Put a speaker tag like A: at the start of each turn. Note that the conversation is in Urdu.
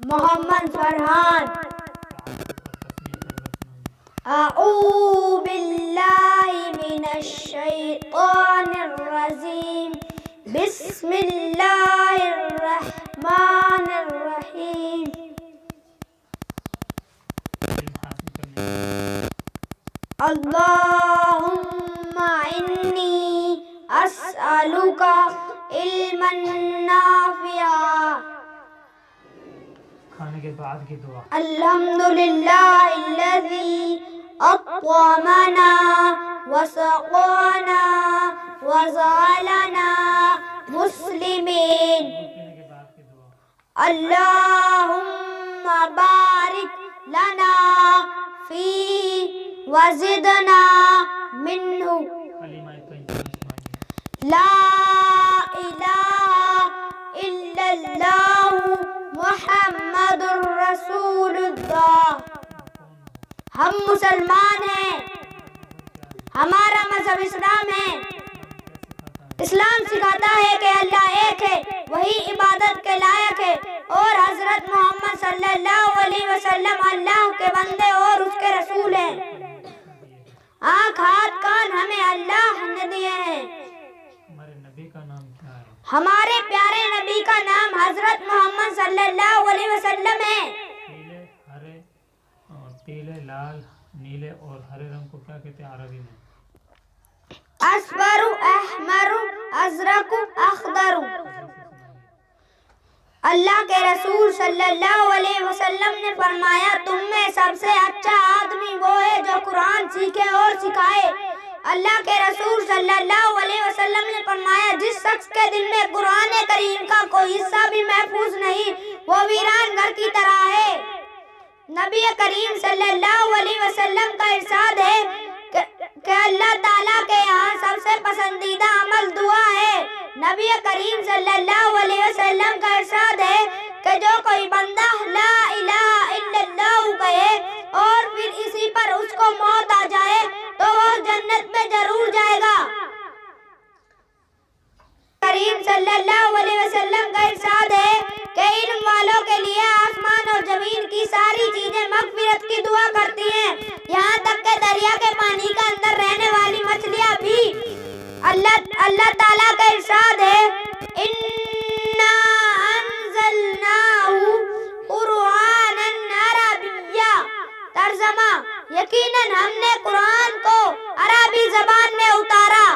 A: محمد فرحان. اعوذ باللہ من الشیطان الرجیم. بسم اللہ الرحمن الرحیم. اللہم انی اسألک علما نافعا.
B: کھانے کے بعد کی دعا.
A: الحمدللہ الذی اطعمنا وسقانا وجعلنا مسلمین.
B: پینے کے بعد کی دعا.
A: اللہم بارک لنا فی وزدنا منہ.
B: کلمہ طیبہ اسماعیل.
A: لا الہ الا اللہ محمد رسول اللہ. ہم مسلمان ہیں. ہمارا مذہب اسلام ہے. اسلام سکھاتا ہے کہ اللہ ایک ہے, وہی عبادت کے لائق ہے, اور حضرت محمد صلی اللہ علیہ وسلم اللہ کے بندے اور اس کے رسول ہیں. آنکھ ہاتھ کان ہمیں اللہ نے دیے ہیں.
B: ہمارے نبی کا نام کیا ہے؟
A: ہمارے پیارے نبی کا نام حضرت محمد صلی اللہ علیہ وسلم ہے.
B: پیلے, ہرے اور پیلے, لال, نیلے اور ہرے رنگ کو کیا کہتے ہیں عربی میں؟
A: اصفر, احمر, ازرق, اخضر. اللہ کے رسول صلی اللہ علیہ وسلم نے فرمایا, تم میں سب سے اچھا آدمی وہ ہے جو قرآن سیکھے اور سکھائے. اللہ کے رسول صلی اللہ علیہ وسلم نے فرمایا, جس شخص کے دل میں قرآن کریم کا کوئی حصہ بھی محفوظ نہیں, وہ ویران گھر کی طرح ہے. نبی کریم صلی اللہ علیہ وسلم کا ارشاد ہے کہ اللہ تعالیٰ کے یہاں سب سے پسندیدہ عمل دعا ہے. نبی کریم صلی اللہ علیہ وسلم کا ارشاد ہے کہ جو کوئی بندہ لا الہ الا اللہ کہے اور پھر اسی پر اس کو موت آ جائے تو وہ جنت میں ضرور جائے گا. کریم صلی اللہ علیہ وسلم کا ارشاد ہے کہ علم والوں کے لیے آسمان اور زمین کی ساری چیزیں مغفرت کی دعا کرتی ہیں, یہاں تک کہ دریا کے پانی کے اندر رہنے والی مچھلیاں بھی. اللہ تعالیٰ کا ارشاد ہے, اِنَّا أَنزَلْنَاهُ قُرْآنًا عَرَبِيًّا. ترجمہ, یقیناً ہم نے قرآن کو عربی زبان میں اتارا.